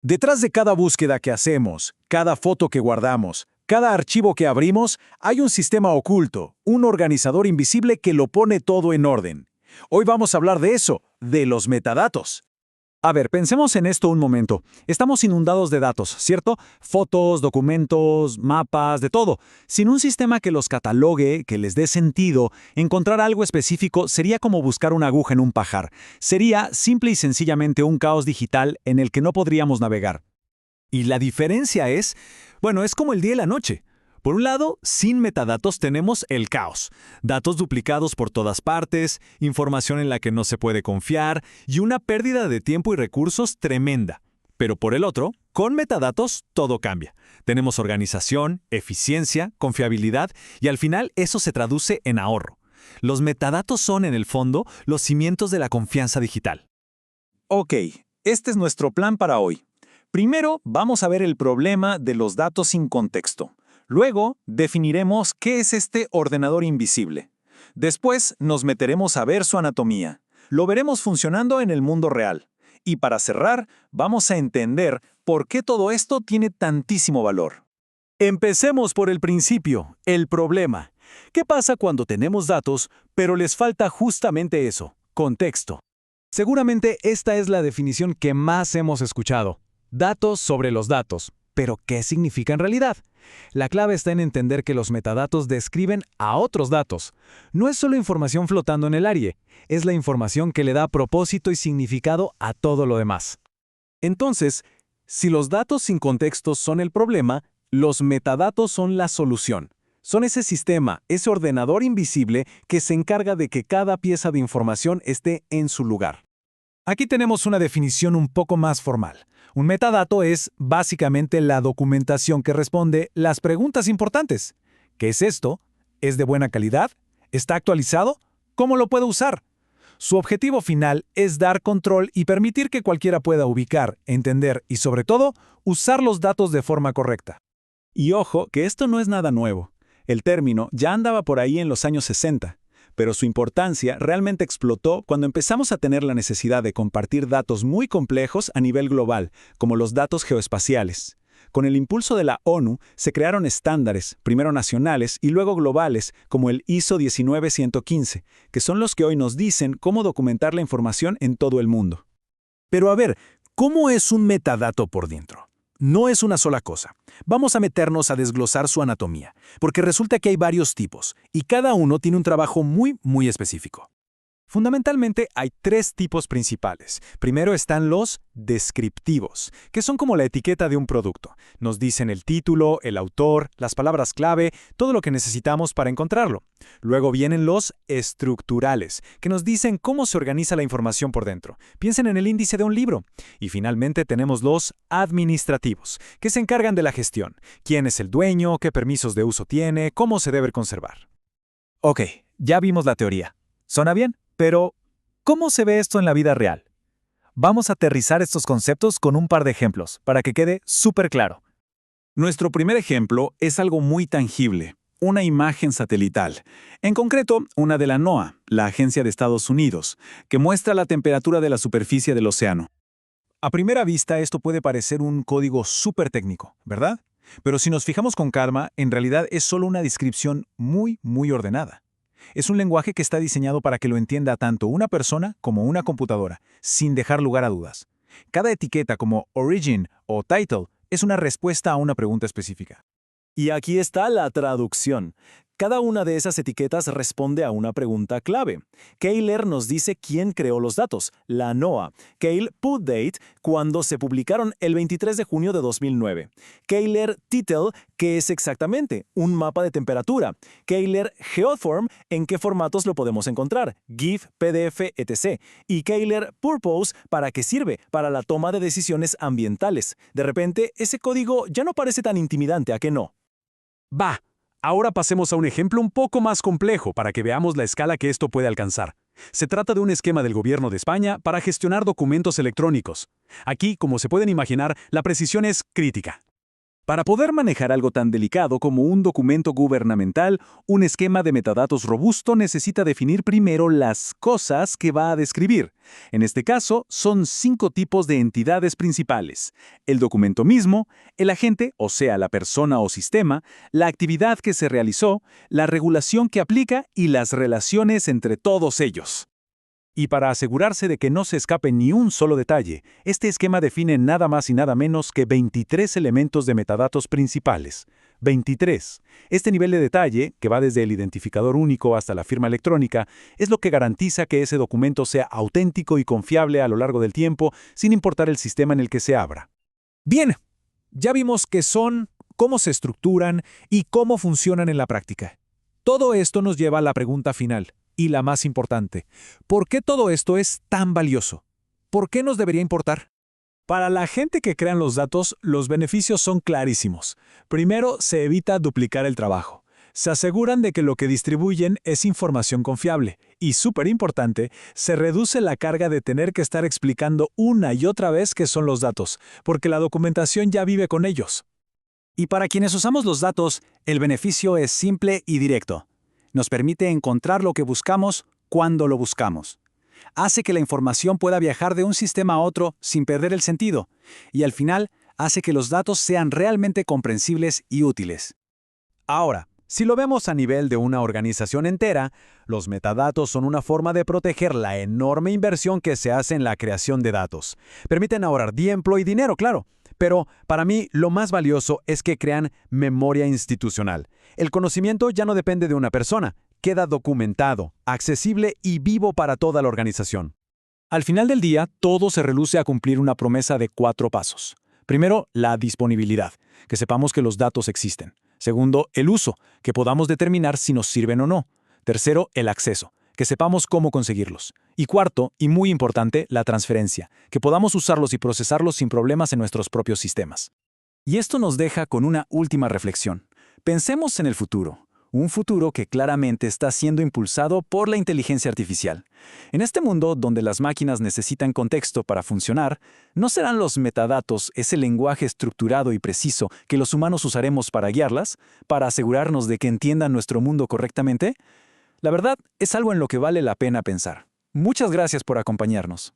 Detrás de cada búsqueda que hacemos, cada foto que guardamos, cada archivo que abrimos, hay un sistema oculto, un organizador invisible que lo pone todo en orden. Hoy vamos a hablar de eso, de los metadatos. A ver, pensemos en esto un momento. Estamos inundados de datos, ¿cierto? Fotos, documentos, mapas, de todo. Sin un sistema que los catalogue, que les dé sentido, encontrar algo específico sería como buscar una aguja en un pajar. Sería simple y sencillamente un caos digital en el que no podríamos navegar. Y la diferencia es, bueno, es como el día y la noche. Por un lado, sin metadatos tenemos el caos. Datos duplicados por todas partes, información en la que no se puede confiar y una pérdida de tiempo y recursos tremenda. Pero por el otro, con metadatos todo cambia. Tenemos organización, eficiencia, confiabilidad y al final eso se traduce en ahorro. Los metadatos son, en el fondo, los cimientos de la confianza digital. Ok, este es nuestro plan para hoy. Primero, vamos a ver el problema de los datos sin contexto. Luego, definiremos qué es este ordenador invisible. Después, nos meteremos a ver su anatomía. Lo veremos funcionando en el mundo real. Y para cerrar, vamos a entender por qué todo esto tiene tantísimo valor. Empecemos por el principio, el problema. ¿Qué pasa cuando tenemos datos, pero les falta justamente eso, contexto? Seguramente esta es la definición que más hemos escuchado. Datos sobre los datos. ¿Pero qué significa en realidad? La clave está en entender que los metadatos describen a otros datos. No es solo información flotando en el aire, es la información que le da propósito y significado a todo lo demás. Entonces, si los datos sin contexto son el problema, los metadatos son la solución. Son ese sistema, ese ordenador invisible que se encarga de que cada pieza de información esté en su lugar. Aquí tenemos una definición un poco más formal. Un metadato es básicamente la documentación que responde las preguntas importantes. ¿Qué es esto? ¿Es de buena calidad? ¿Está actualizado? ¿Cómo lo puedo usar? Su objetivo final es dar control y permitir que cualquiera pueda ubicar, entender y, sobre todo, usar los datos de forma correcta. Y ojo, que esto no es nada nuevo. El término ya andaba por ahí en los años 60. Pero su importancia realmente explotó cuando empezamos a tener la necesidad de compartir datos muy complejos a nivel global, como los datos geoespaciales. Con el impulso de la ONU, se crearon estándares, primero nacionales y luego globales, como el ISO 19115, que son los que hoy nos dicen cómo documentar la información en todo el mundo. Pero a ver, ¿cómo es un metadato por dentro? No es una sola cosa. Vamos a meternos a desglosar su anatomía, porque resulta que hay varios tipos, y cada uno tiene un trabajo muy específico. Fundamentalmente hay tres tipos principales. Primero están los descriptivos, que son como la etiqueta de un producto. Nos dicen el título, el autor, las palabras clave, todo lo que necesitamos para encontrarlo. Luego vienen los estructurales, que nos dicen cómo se organiza la información por dentro. Piensen en el índice de un libro. Y finalmente tenemos los administrativos, que se encargan de la gestión. ¿Quién es el dueño? ¿Qué permisos de uso tiene? ¿Cómo se debe conservar? Ok, ya vimos la teoría. ¿Suena bien? Pero, ¿cómo se ve esto en la vida real? Vamos a aterrizar estos conceptos con un par de ejemplos, para que quede súper claro. Nuestro primer ejemplo es algo muy tangible, una imagen satelital. En concreto, una de la NOAA, la Agencia de Estados Unidos, que muestra la temperatura de la superficie del océano. A primera vista esto puede parecer un código súper técnico, ¿verdad? Pero si nos fijamos con calma, en realidad es solo una descripción muy ordenada. Es un lenguaje que está diseñado para que lo entienda tanto una persona como una computadora, sin dejar lugar a dudas. Cada etiqueta como origin o title es una respuesta a una pregunta específica. Y aquí está la traducción. Cada una de esas etiquetas responde a una pregunta clave. Keiler nos dice quién creó los datos, la NOAA. Keil put date, cuando se publicaron el 23 de junio de 2009. Keiler title, ¿qué es exactamente? Un mapa de temperatura. Keiler geoform, ¿en qué formatos lo podemos encontrar? GIF, PDF, etc. Y Keiler purpose, ¿para qué sirve? Para la toma de decisiones ambientales. De repente, ese código ya no parece tan intimidante, ¿a qué no? Va. Ahora pasemos a un ejemplo un poco más complejo para que veamos la escala que esto puede alcanzar. Se trata de un esquema del gobierno de España para gestionar documentos electrónicos. Aquí, como se pueden imaginar, la precisión es crítica. Para poder manejar algo tan delicado como un documento gubernamental, un esquema de metadatos robusto necesita definir primero las cosas que va a describir. En este caso, son 5 tipos de entidades principales: el documento mismo, el agente, o sea, la persona o sistema, la actividad que se realizó, la regulación que aplica y las relaciones entre todos ellos. Y para asegurarse de que no se escape ni un solo detalle, este esquema define nada más y nada menos que 23 elementos de metadatos principales. 23. Este nivel de detalle, que va desde el identificador único hasta la firma electrónica, es lo que garantiza que ese documento sea auténtico y confiable a lo largo del tiempo, sin importar el sistema en el que se abra. Bien, ya vimos qué son, cómo se estructuran y cómo funcionan en la práctica. Todo esto nos lleva a la pregunta final, y la más importante. ¿Por qué todo esto es tan valioso? ¿Por qué nos debería importar? Para la gente que crean los datos, los beneficios son clarísimos. Primero, se evita duplicar el trabajo. Se aseguran de que lo que distribuyen es información confiable. Y, súper importante, se reduce la carga de tener que estar explicando una y otra vez qué son los datos, porque la documentación ya vive con ellos. Y para quienes usamos los datos, el beneficio es simple y directo. Nos permite encontrar lo que buscamos cuando lo buscamos. Hace que la información pueda viajar de un sistema a otro sin perder el sentido, y al final hace que los datos sean realmente comprensibles y útiles. Ahora, si lo vemos a nivel de una organización entera, los metadatos son una forma de proteger la enorme inversión que se hace en la creación de datos. Permiten ahorrar tiempo y dinero, claro. Pero para mí lo más valioso es que crean memoria institucional. El conocimiento ya no depende de una persona, queda documentado, accesible y vivo para toda la organización. Al final del día, todo se reduce a cumplir una promesa de 4 pasos. Primero, la disponibilidad, que sepamos que los datos existen. Segundo, el uso, que podamos determinar si nos sirven o no. Tercero, el acceso, que sepamos cómo conseguirlos. Y cuarto, y muy importante, la transferencia, que podamos usarlos y procesarlos sin problemas en nuestros propios sistemas. Y esto nos deja con una última reflexión. Pensemos en el futuro, un futuro que claramente está siendo impulsado por la inteligencia artificial. En este mundo donde las máquinas necesitan contexto para funcionar, ¿no serán los metadatos ese lenguaje estructurado y preciso que los humanos usaremos para guiarlas, para asegurarnos de que entiendan nuestro mundo correctamente? La verdad, es algo en lo que vale la pena pensar. Muchas gracias por acompañarnos.